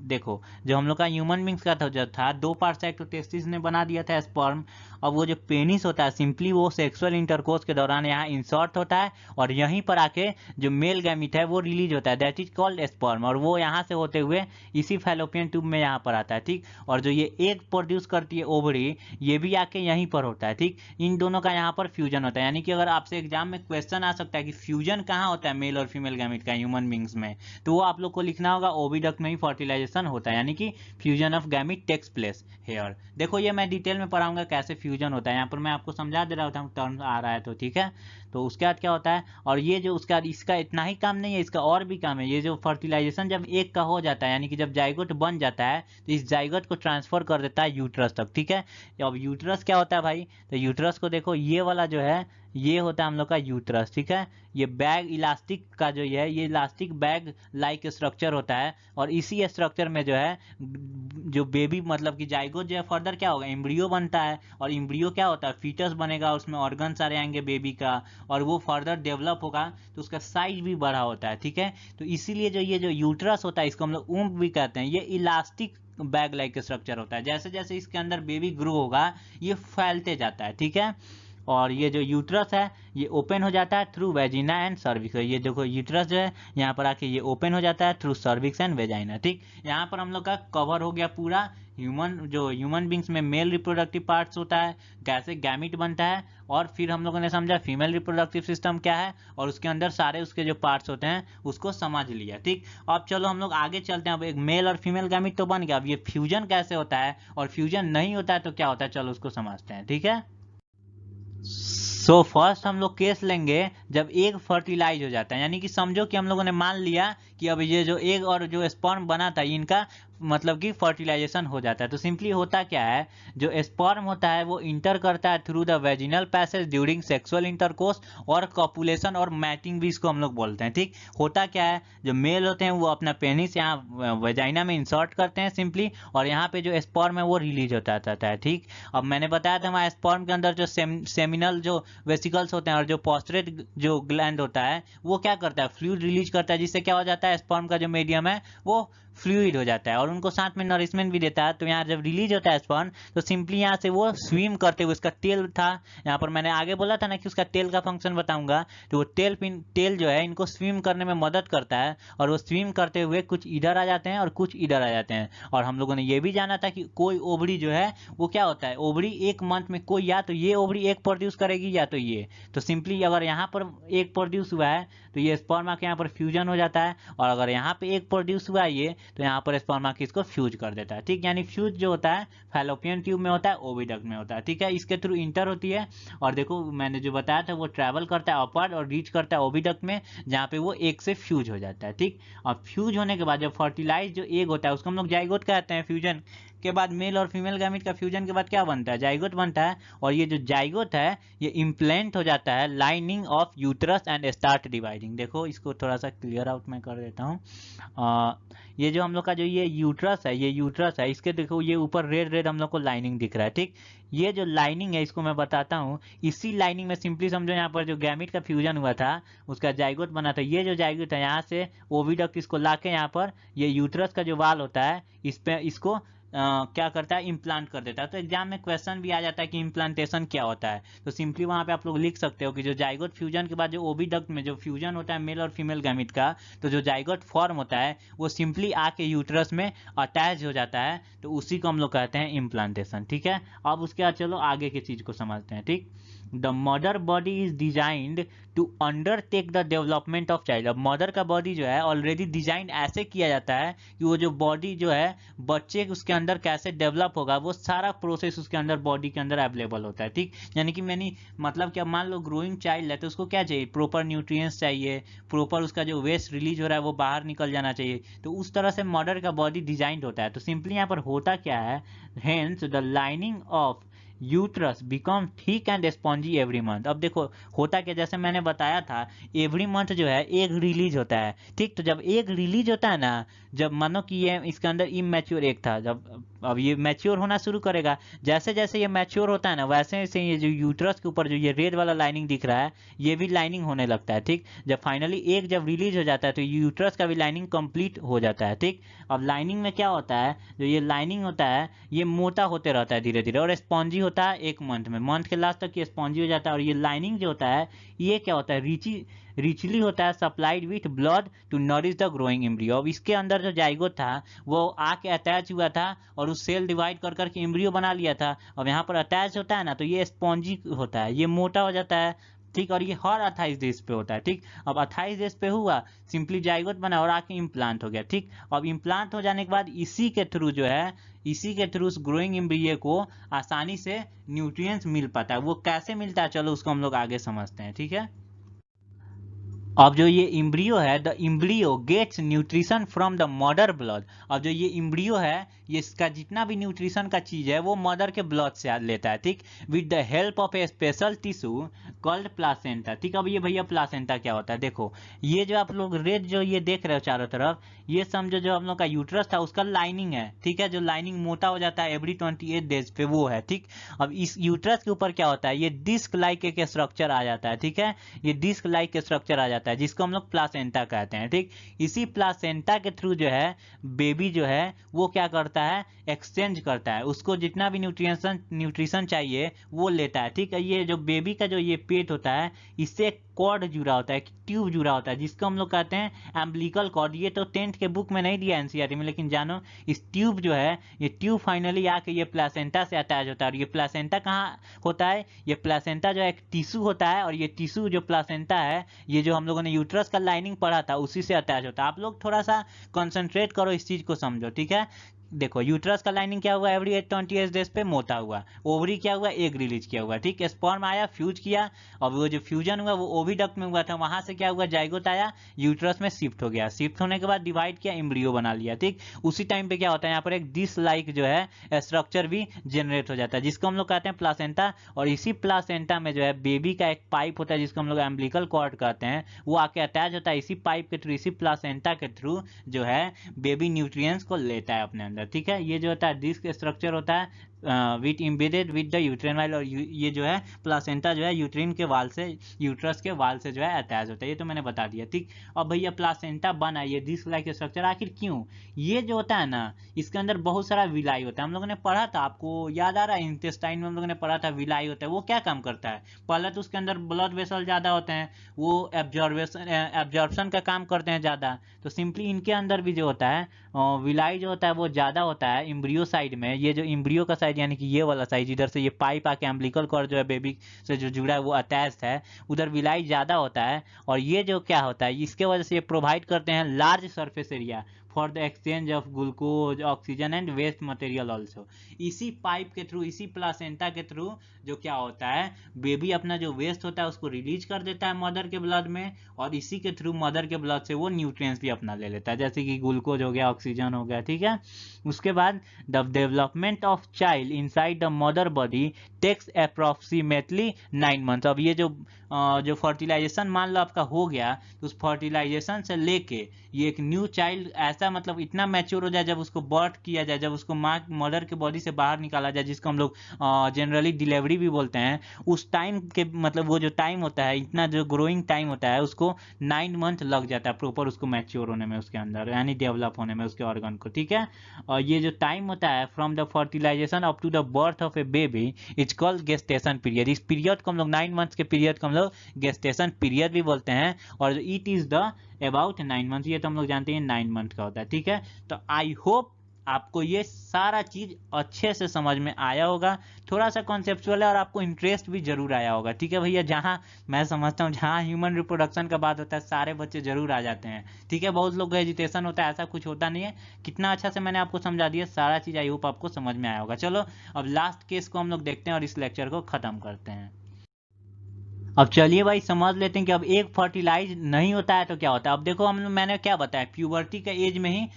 देखो जो हम लोग का ह्यूमन बींग्स का जो था दो पार्ट से, एक तो टेस्टिस ने बना दिया था स्पर्म। अब वो जो पेनिस होता है सिंपली वो सेक्सुअल इंटरकोर्स के दौरान यहाँ इंसर्ट होता है और यहीं पर आके जो मेल गैमीट है वो रिलीज होता है, दैट इज कॉल्ड स्पर्म। और वो यहाँ से होते हुए इसी फैलोपियन ट्यूब में यहाँ पर आता है, ठीक। और जो ये एग प्रोड्यूस करती है ओवरी, ये भी आके यहीं पर होता है, ठीक। इन दोनों का यहाँ पर फ्यूजन होता है, यानी कि अगर आपसे एग्जाम में क्वेश्चन आ सकता है कि फ्यूजन कहाँ होता है मेल और फीमेल गैमेट का ह्यूमन बींग्स में, तो वो आप लोग को लिखना होगा ओविडक्ट में ही फर्टिलाइजेशन होता है, यानी कि fusion of gamete takes place here. देखो ये मैं डिटेल में पढ़ाऊंगा कैसे फ्यूजन होता है, यहाँ पर मैं आपको समझा दे रहा होता हूँ, टर्म आ रहा है तो ठीक है। तो उसके बाद क्या होता है, और ये जो उसका इसका इतना ही काम नहीं है, इसका और भी काम है। ये जो फर्टिलाइजेशन जब एक का हो जाता है, यानी कि जब जाइगोट बन जाता है, तो इस जाइगोट को ट्रांसफर कर देता है यूट्रस तक, ठीक है। अब यूट्रस क्या होता है भाई, तो यूट्रस को देखो, ये वाला जो है ये होता है हम लोग का यूट्रस, ठीक है। ये बैग इलास्टिक का जो ये इलास्टिक बैग लाइक स्ट्रक्चर होता है, और इसी स्ट्रक्चर में जो है जो बेबी मतलब कि जाइगोट जो है फर्दर क्या होगा, एम्ब्रियो बनता है, और एम्ब्रियो क्या होता है, फीटस बनेगा, उसमें ऑर्गन सारे आएंगे बेबी का, और वो फर्दर डेवलप होगा, तो उसका साइज भी बड़ा होता है, ठीक है। तो इसीलिए जो ये जो यूट्रस होता है, इसको हम लोग ऊम्ब भी कहते हैं, ये इलास्टिक बैग लाइक स्ट्रक्चर होता है। जैसे जैसे इसके अंदर बेबी ग्रो होगा, ये फैलते जाता है, ठीक है। और ये जो यूट्रस है ये ओपन हो जाता है थ्रू वेजिना एंड सर्विक्स। ये देखो यूट्रस जो है यहाँ पर आके ये ओपन हो जाता है थ्रू सर्विक्स एंड वेजाइना, ठीक। यहाँ पर हम लोग का कवर हो गया पूरा ह्यूमन बींग्स में मेल रिप्रोडक्टिव पार्ट्स होता है, कैसे गैमिट बनता है, और फिर हम लोगों ने समझा फीमेल रिप्रोडक्टिव सिस्टम क्या है, और उसके अंदर सारे उसके जो पार्ट्स होते हैं उसको समझ लिया, ठीक। अब चलो हम लोग आगे चलते हैं। अब एक मेल और फीमेल गैमिट तो बन गया, अब ये फ्यूजन कैसे होता है, और फ्यूजन नहीं होता है तो क्या होता है, चलो उसको समझते हैं, ठीक है। सो फर्स्ट हम लोग केस लेंगे जब एग फर्टिलाइज हो जाता है, यानी कि समझो कि हम लोगों ने मान लिया कि अब ये जो एग और जो स्पर्म बना था इनका मतलब कि फर्टिलाइजेशन हो जाता है। तो सिंपली होता क्या है, जो स्पर्म होता है वो इंटर करता है through the vaginal passage during sexual intercourse और कॉपुलेशन और मैटिंग भी इसको हम लोग बोलते हैं, ठीक। होता क्या है, जो मेल होते हैं वो अपना पेनिस यहाँ वेजाइना में इंसर्ट करते हैं सिंपली, और यहाँ पे जो स्पर्म है वो रिलीज होता है, ठीक। अब मैंने बताया था हमारे स्पर्म के अंदर जो सेमिनल जो वेसिकल्स होते हैं और जो पोस्टरेट जो ग्लैंड होता है वो क्या करता है, फ्लूइड रिलीज करता है, जिससे क्या हो जाता है, स्पर्म का जो मीडियम है वो फ्लूइड हो जाता है, और उनको साथ में नरिशमेंट भी देता है। तो यहाँ जब रिलीज होता है स्पर्म, तो सिंपली यहाँ से वो स्विम करते हुए, उसका टेल था यहाँ पर, मैंने आगे बोला था ना कि उसका टेल का फंक्शन बताऊंगा, तो वो टेल जो है इनको स्विम करने में मदद करता है, और वो स्विम करते हुए कुछ इधर आ जाते हैं और कुछ इधर आ जाते हैं। और हम लोगों ने ये भी जाना था कि कोई ओवरी जो है वो क्या होता है, ओवरी एक मंथ में कोई या तो ये ओवरी एक प्रोड्यूस करेगी या तो ये, तो सिंपली अगर यहाँ पर एक प्रोड्यूस हुआ है तो ये स्पर्मा के यहाँ पर फ्यूजन हो जाता है, और अगर यहाँ पे एक प्रोड्यूस हुआ है ये, तो यहाँ पर स्पर्मा की इसको फ्यूज कर देता है, ठीक। यानी फ्यूज जो होता है फैलोपियन ट्यूब में होता है, ओविडक्ट में होता है, ठीक है। इसके थ्रू इंटर होती है, और देखो मैंने जो बताया था वो ट्रैवल करता है अपवर्ड और रीच करता है ओविडक्ट में, जहाँ पे वो एक से फ्यूज हो जाता है, ठीक। और फ्यूज होने के बाद जब फर्टिलाइज जो एग होता है उसको हम लोग जाइगोट कहते हैं। फ्यूजन के बाद मेल और फीमेल गैमेट का फ्यूजन के बाद क्या बनता है, जाइगोट बनता है, और ये जो जाइगोट है ये इम्प्लांट हो जाता है lining of uterus and start dividing. देखो इसको थोड़ा सा क्लियर आउट मैं कर देता हूँ। ये जो हम लोग का जो ये यूट्रस है, ये यूट्रस है, इसके देखो ये ऊपर रेड रेड हम लोग को लाइनिंग दिख रहा है, ठीक। ये जो लाइनिंग है इसको मैं बताता हूँ, इसी लाइनिंग में सिंपली समझो यहाँ पर जो गैमेट का फ्यूजन हुआ था उसका जाइगोट बना था। ये जो जाइगोट है यहाँ से ओविडक्ट इसको लाके यहाँ पर ये यूट्रस का जो वाल होता है इस पे इसको क्या करता है, इम्प्लांट कर देता है। तो एग्जाम में क्वेश्चन भी आ जाता है कि इम्प्लांटेशन क्या होता है, तो सिंपली वहाँ पे आप लोग लिख सकते हो कि जो जाइगोट फ्यूजन के बाद जो ओविडक्ट में जो फ्यूजन होता है मेल और फीमेल गैमेट का, तो जो जाइगोट फॉर्म होता है वो सिंपली आके यूट्रस में अटैच हो जाता है, तो उसी को हम लोग कहते हैं इम्प्लांटेशन, ठीक है। अब उसके बाद चलो आगे की चीज को समझते हैं, ठीक। The mother body is designed to undertake the development of child. अब मदर का बॉडी जो है ऑलरेडी डिजाइन ऐसे किया जाता है कि वो जो बॉडी जो है बच्चे उसके अंदर कैसे डेवलप होगा वो सारा प्रोसेस उसके अंदर बॉडी के अंदर अवेलेबल होता है, ठीक। यानी कि मैंने मतलब कि अब मान लो ग्रोइंग चाइल्ड है तो उसको क्या चाहिए, प्रॉपर न्यूट्रिएंट्स चाहिए, प्रॉपर उसका जो वेस्ट रिलीज हो रहा है वो बाहर निकल जाना चाहिए, तो उस तरह से मदर का बॉडी डिजाइन होता है। तो सिंपली यहाँ पर होता क्या है, hence the lining of uterus become thick and spongy every month. अब देखो होता क्या, जैसे मैंने बताया था एवरी मंथ जो है एग रिलीज होता है, ठीक। तो जब एग रिलीज होता है ना, जब मानो कि ये इसके अंदर इमेच्योर एग था, जब अब ये मैच्योर होना शुरू करेगा, जैसे जैसे ये मैच्योर होता है ना वैसे वैसे ये जो यूट्रस के ऊपर जो ये रेड वाला लाइनिंग दिख रहा है ये भी लाइनिंग होने लगता है, ठीक। जब फाइनली एग जब रिलीज हो जाता है तो यूट्रस का भी लाइनिंग कंप्लीट हो जाता है, ठीक। अब लाइनिंग में क्या होता है, जो ये लाइनिंग होता है ये मोटा होते रहता है धीरे धीरे, और स्पॉन्जी होता है एक मंथ में, मंथ के लास्ट तक ये स्पॉन्जी हो जाता है। और ये लाइनिंग जो होता है ये क्या होता है, रिचली होता है supplied with blood to nourish the growing embryo. अब इसके अंदर जो जाइगोट था वो आके अटैच हुआ था और उस सेल डिवाइड कर करके एम्ब्रियो बना लिया था। अब यहाँ पर अटैच होता है ना तो ये स्पॉन्जी होता है, ये मोटा हो जाता है, ठीक, और ये हर 28 डेज पे होता है। ठीक, अब 28 डेज पे हुआ, सिंपली जाइगोट बना और आके इम्प्लांट हो गया। ठीक, अब इम्प्लांट हो जाने के बाद इसी के थ्रू जो है, इसी के थ्रू उस ग्रोइंग एम्ब्रियो को आसानी से न्यूट्रिएंट्स मिल पाता है। वो कैसे मिलता है, चलो उसको हम लोग आगे समझते हैं। ठीक है, अब जो ये इम्ब्रियो है, the embryo gets nutrition from the mother blood. अब जो ये इम्ब्रियो है, ये इसका जितना भी न्यूट्रिशन का चीज है वो मदर के ब्लड से लेता है। ठीक, with the help of A special tissue called placenta. ठीक, अब ये भैया प्लासेंटा क्या होता है, देखो ये जो आप लोग रेड जो ये देख रहे हो चारों तरफ, ये समझो जो हम लोग का यूट्रस था उसका लाइनिंग है। ठीक है, जो लाइनिंग मोटा हो जाता है एवरी 28 डेज पे, वो है। ठीक, अब इस यूट्रस के ऊपर क्या होता है, ये डिस्क लाइक एक स्ट्रक्चर आ जाता है। ठीक है, ये डिस्क लाइक स्ट्रक्चर आ जाता है जिसको हम लोग प्लासेंटा कहते हैं। ठीक, इसी प्लासेंटा के थ्रू जो है बेबी जो है वो क्या करता है, एक्सचेंज करता है, उसको जितना भी न्यूट्रिशन चाहिए वो लेता है। ठीक है, ये जो बेबी का जो ये पेट होता है, इससे एक कॉर्ड जुड़ा होता है, ट्यूब जुड़ा होता है, जिसको हम लोग कहते हैं एम्बिलिकल कॉर्ड। ये तो 10th के बुक में नहीं दिया एनसीईआरटी में, लेकिन जानो इस ट्यूब जो है, ये ट्यूब फाइनली आके ये प्लासेंटा से अटैच होता है। और ये प्लासेंटा कहाँ होता है, ये प्लासेंटा जो एक टिश्यू होता है, और ये टिश्यू जो प्लासेंटा है, ये जो हम लोगों ने यूट्रस का लाइनिंग पढ़ा था उसी से अटैच होता है। आप लोग थोड़ा सा कंसंट्रेट करो, इस चीज को समझो। ठीक है, देखो यूट्रस का लाइनिंग क्या हुआ, एवरी 28 डेज पे मोटा हुआ, ओवरी क्या हुआ, एग रिलीज किया हुआ। ठीक, स्पर्म आया, फ्यूज किया, और वो जो फ्यूजन हुआ वो ओविडक्ट में हुआ था, वहां से क्या हुआ, जाइगोट आया, यूट्रस में शिफ्ट हो गया, शिफ्ट होने के बाद डिवाइड किया, एम्ब्रियो बना लिया। ठीक, उसी टाइम पे क्या होता है, यहाँ पर एक डिश लाइक जो है स्ट्रक्चर भी जनरेट हो जाता है, जिसको हम लोग कहते हैं प्लासेंटा। और इसी प्लासेंटा में जो है बेबी का एक पाइप होता है जिसको हम लोग एम्बिलिकल कॉर्ड कहते हैं, वो आके अटैच होता है इसी पाइप के थ्रू, इसी प्लासेंटा के थ्रू जो है बेबी न्यूट्रिएंट्स को लेता है अपने अंदर। ठीक है, ये जो होता है डिस्क स्ट्रक्चर होता है with embedded with the uterine वाल, और ये जो है प्लासेंटा जो है यूट्रिन के वाल से, यूट्रस के वाल से जो है अटैच होता है। ये तो मैंने बता दिया। ठीक, अब भैया प्लासेंटा बना, ये डिस्क लाइक स्ट्रक्चर आखिर क्यों, ये जो होता है ना, इसके अंदर बहुत सारा विलाई होता है। हम लोगों ने पढ़ा था, आपको याद आ रहा है, इंटेस्टाइन में हम लोगों ने पढ़ा था विलाई होता है। वो क्या काम करता है, पहले तो उसके अंदर ब्लड वेसल ज्यादा होते हैं, वो एब्जॉर्प्शन का काम करते हैं ज्यादा। तो सिंपली इनके अंदर भी जो होता है विलाई जो होता है वो ज्यादा होता है इम्ब्रियो साइड में। ये जो इम्ब्रियो का साइड यानी कि ये वाला साइड, इधर से ये पाइप आके एम्बिलिकल कॉर्ड जो है बेबी से जो जुड़ा है वो अटैच्ड है, उधर विलाई ज्यादा होता है। और ये जो क्या होता है, इसके वजह से ये प्रोवाइड करते हैं large surface area for the exchange of glucose, oxygen and waste material also. इसी पाइप के थ्रू, इसी प्लासेंटा के थ्रू जो क्या होता है, बेबी अपना जो वेस्ट होता है उसको रिलीज कर देता है मदर के ब्लड में, और इसी के थ्रू मदर के ब्लड से वो न्यूट्रिएंट्स भी अपना ले लेता है, जैसे कि ग्लूकोज हो गया, ऑक्सीजन हो गया। ठीक है, उसके बाद the development of child inside the mother body takes approximately 9 month. अब ये जो फर्टिलाइजेशन मान लो आपका हो गया, तो उस फर्टिलाइजेशन से लेके ये एक न्यू चाइल्ड ऐसा मतलब इतना मैच्योर हो जाए, जब उसको बर्थ किया जाए, जब उसको माँ मदर के बॉडी से बाहर निकाला जाए, जिसको हम लोग जनरली डिलीवरी भी बोलते हैं, उस टाइम के मतलब वो जो टाइम होता है, इतना जो ग्रोइंग टाइम होता है, उसको 9 मंथ लग जाता है प्रॉपर उसको मैच्योर होने में, उसके अंदर यानी डेवलप होने में उसके ऑर्गन को। ठीक है, और ये जो टाइम होता है from the fertilization up to the birth of a baby is called gestation period. इस पीरियड को हम लोग 9 मंथ्स के पीरियड को हम लोग गेस्टेशन पीरियड भी बोलते हैं, और it is the about 9 month, ये तो हम लोग जानते हैं 9 मंथ का होता है। ठीक है, तो आई होप आपको ये सारा चीज अच्छे से समझ में आया होगा, थोड़ा सा कॉन्सेप्चुअल है और आपको इंटरेस्ट भी जरूर आया होगा। ठीक है भैया, जहां मैं समझता हूँ जहां ह्यूमन रिप्रोडक्शन का बात होता है सारे बच्चे जरूर आ जाते हैं। ठीक है, बहुत लोग हेजिटेशन होता है, ऐसा कुछ होता नहीं है। कितना अच्छा से मैंने आपको समझा दिया सारा चीज, आई होप आपको समझ में आया होगा। चलो अब लास्ट केस को हम लोग देखते हैं और इस लेक्चर को खत्म करते हैं। अब चलिए भाई समझ लेते हैं कि अब एग फर्टिलाइज नहीं होता है तो क्या होता है। अब देखो मैंने क्या बताया, प्यूबर्टी का एज में ही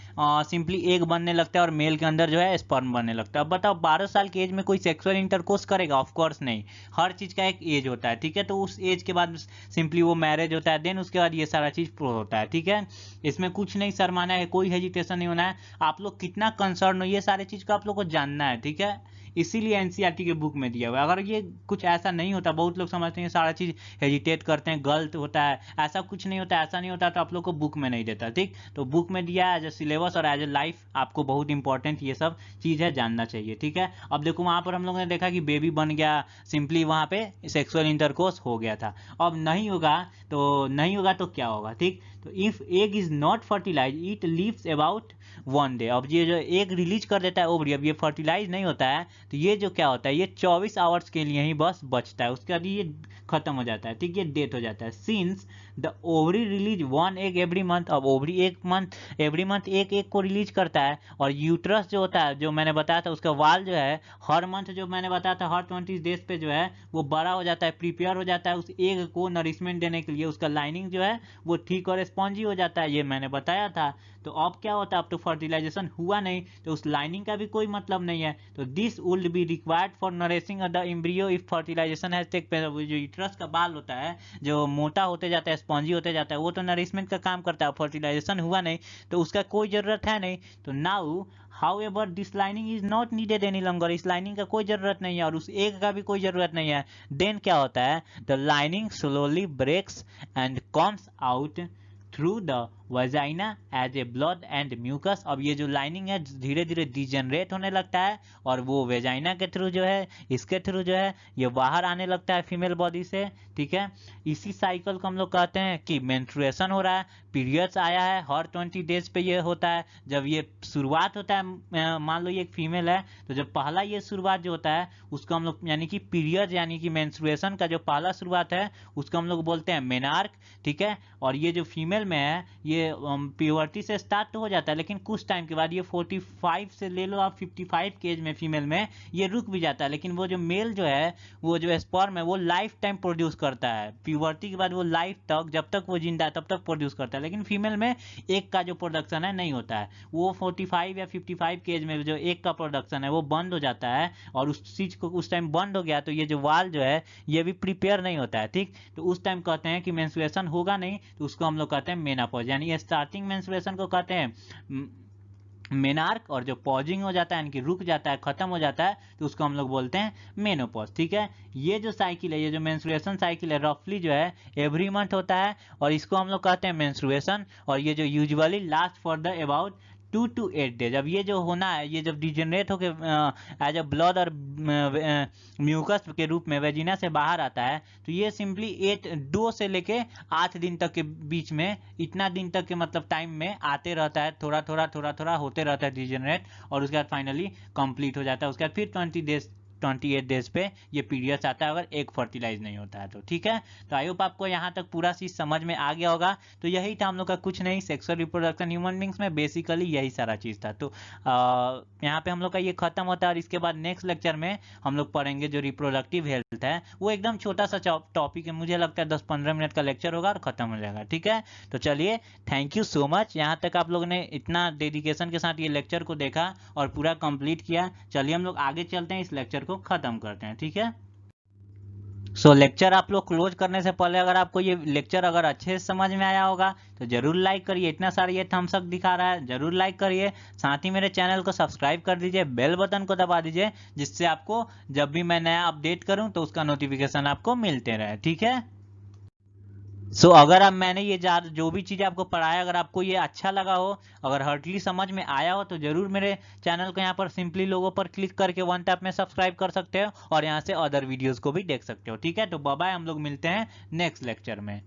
सिंपली एग बनने लगता है और मेल के अंदर जो है स्पर्म बनने लगता है। अब बताओ 12 साल के एज में कोई सेक्सुअल इंटरकोर्स करेगा? ऑफ कोर्स नहीं, हर चीज का एक एज होता है। ठीक है, तो उस एज के बाद सिंपली वो मैरिज होता है, देन उसके बाद ये सारा चीज प्रो होता है। ठीक है, इसमें कुछ नहीं शर्माना है, कोई हेजिटेशन नहीं होना है। आप लोग कितना कंसर्न हो, ये सारे चीज को आप लोग को जानना है। ठीक है, इसीलिए एनसीईआरटी के बुक में दिया हुआ है। अगर ये कुछ ऐसा नहीं होता, बहुत लोग समझते हैं सारा चीज हेजिटेट करते हैं, गलत होता है, ऐसा कुछ नहीं होता, ऐसा नहीं होता तो आप लोग को बुक में नहीं देता। ठीक, तो बुक में दिया एज ए सिलेबस और एज ए लाइफ, आपको बहुत इंपॉर्टेंट ये सब चीज है, जानना चाहिए। ठीक है, अब देखो वहां पर हम लोगों ने देखा कि बेबी बन गया, सिंपली वहां पे सेक्सुअल इंटरकोर्स हो गया था। अब नहीं होगा तो क्या होगा? ठीक, तो if egg is not fertilize it lives about 1 day. अब ये जो एग रिलीज कर देता है ओवरी, अब ये फर्टिलाइज नहीं होता है तो ये जो क्या होता है, ये 24 आवर्स के लिए ही बस बचता है। उसके बाद ये खत्म हो जाता है, ठीक, ये डेथ हो जाता है। Since the ovary release 1 egg every month, अब ओवरी एवरी मंथ एक एग को रिलीज करता है, और यूट्रस जो होता है, जो मैंने बताया था, उसका वाल जो है हर मंथ, जो मैंने बताया था, हर 20 डेज पे जो है वो बड़ा हो जाता है, प्रिपेयर हो जाता है उस एग को नरिशमेंट देने के लिए, उसका लाइनिंग जो है वो ठीक और स्पॉन्जी हो जाता है, ये मैंने बताया था। तो अब क्या होता है, अब तो फर्टिलाइजेशन हुआ नहीं, तो उस लाइनिंग का भी कोई मतलब नहीं है, तो this would be required for nourishing the embryo if fertilization has take place. जो यूट्रस का बाल होता है जो मोटा होते जाता है, स्पॉन्जी होते जाता है, वो तो नरिशमेंट का काम करता है, फर्टिलाइजेशन हुआ नहीं तो उसका कोई जरूरत है नहीं। तो now however this lining is not needed any longer, इस लाइनिंग का कोई जरूरत नहीं है और उस एग का भी कोई जरूरत नहीं है। देन क्या होता है, the lining slowly breaks and comes out through the vagina as a blood and mucus. अब ये जो लाइनिंग है धीरे धीरे डिजेनरेट होने लगता है और वो वेजाइना के थ्रू जो है, इसके थ्रू जो है ये बाहर आने लगता है फीमेल बॉडी से, ठीक है। इसी साइकिल को हम लोग कहते हैं कि मेंस्ट्रुएशन हो रहा है, पीरियड्स आया है, हर 20 डेज पे ये होता है। जब ये शुरुआत होता है, मान लो ये एक फीमेल है, तो जब पहला ये शुरुआत जो होता है उसको हम लोग यानी कि पीरियड यानी कि मेंस्ट्रुएशन का जो पहला शुरुआत है उसको हम लोग बोलते हैं मेनार्क, ठीक है। और ये जो फीमेल में है ये प्यूबर्टी से स्टार्ट तो हो जाता है, लेकिन कुछ टाइम के बाद ये 45 से ले लो आप 55 के एज में फीमेल में ये रुक भी जाता है, लेकिन वो जो मेल जो है वो जो स्पर्म है वो लाइफ टाइम प्रोड्यूस करता है, प्यूबर्टी के बाद वो लाइफ तक, जब तक वो जिंदा है तब तक प्रोड्यूस करता है। लेकिन फीमेल में एक का जो प्रोडक्शन है नहीं होता है, वो 45 या 55 के एज में जो एक का प्रोडक्शन है वो बंद हो जाता है, और उस चीज को उस टाइम बंद हो गया तो ये जो वाल जो है ये भी प्रिपेयर नहीं होता है, ठीक। तो उस टाइम कहते हैं कि मेंस्ट्रुएशन होगा नहीं, तो उसको हम लोग कहते हैं मेनापॉज, यानी स्टार्टिंग मेंस्ट्रुएशन को कहते हैं मेनार्क, और जो पॉजिंग हो जाता है यानी कि रुक जाता है, खत्म हो जाता है, तो उसको हम लोग बोलते हैं मेनोपॉज, ठीक है। ये जो साइकिल है, ये जो मेंस्ट्रुएशन साइकिल है रफली जो है एवरी मंथ होता है, और इसको हम लोग कहते हैं मेंस्ट्रुएशन, और ये जो usually last for the about 2 to 8 days. अब ये जो होना है, ये जब डिजेनरेट होकर एज अ ब्लड और म्यूकस के रूप में वेजिना से बाहर आता है, तो ये सिंपली 2 से लेके 8 दिन तक के बीच में, इतना दिन तक के मतलब टाइम में आते रहता है, थोड़ा थोड़ा होते रहता है डिजेनरेट, और उसके बाद फाइनली कंप्लीट हो जाता है। उसके बाद फिर 28 डेज पे ये पीरियड्स आता है अगर एग फर्टिलाइज नहीं होता है तो, ठीक है। तो आई होप आपको यहाँ तक पूरा चीज समझ में आ गया होगा। तो यही था हम लोग का, कुछ नहीं, सेक्सुअल रिप्रोडक्शन ह्यूमन बींग्स में बेसिकली यही सारा चीज था। तो यहाँ पे हम लोग का ये खत्म होता है, और इसके बाद नेक्स्ट लेक्चर में हम लोग पढ़ेंगे जो रिप्रोडक्टिव हेल्थ है, वो एकदम छोटा सा टॉपिक है, मुझे लगता है 10-15 मिनट का लेक्चर होगा और खत्म हो जाएगा, ठीक है। तो चलिए, थैंक यू सो मच, यहाँ तक आप लोगों ने इतना डेडिकेशन के साथ ये लेक्चर को देखा और पूरा कंप्लीट किया। चलिए हम लोग आगे चलते हैं, इस लेक्चर को खत्म करते हैं, ठीक है। लेक्चर आप लोग क्लोज करने से पहले अगर आपको ये लेक्चर अगर अच्छे से समझ में आया होगा तो जरूर लाइक करिए, इतना सारा ये थम्स अप दिखा रहा है, जरूर लाइक करिए। साथ ही मेरे चैनल को सब्सक्राइब कर दीजिए, बेल बटन को दबा दीजिए, जिससे आपको जब भी मैं नया अपडेट करूं तो उसका नोटिफिकेशन आपको मिलते रहे, ठीक है। अगर अब मैंने ये जो भी चीज़ आपको पढ़ाया, अगर आपको ये अच्छा लगा हो, अगर हर्टली समझ में आया हो, तो जरूर मेरे चैनल को यहाँ पर सिंपली लोगों पर क्लिक करके 1 टैप में सब्सक्राइब कर सकते हो, और यहाँ से अदर वीडियोस को भी देख सकते हो, ठीक है। तो बाय बाय, हम लोग मिलते हैं नेक्स्ट लेक्चर में।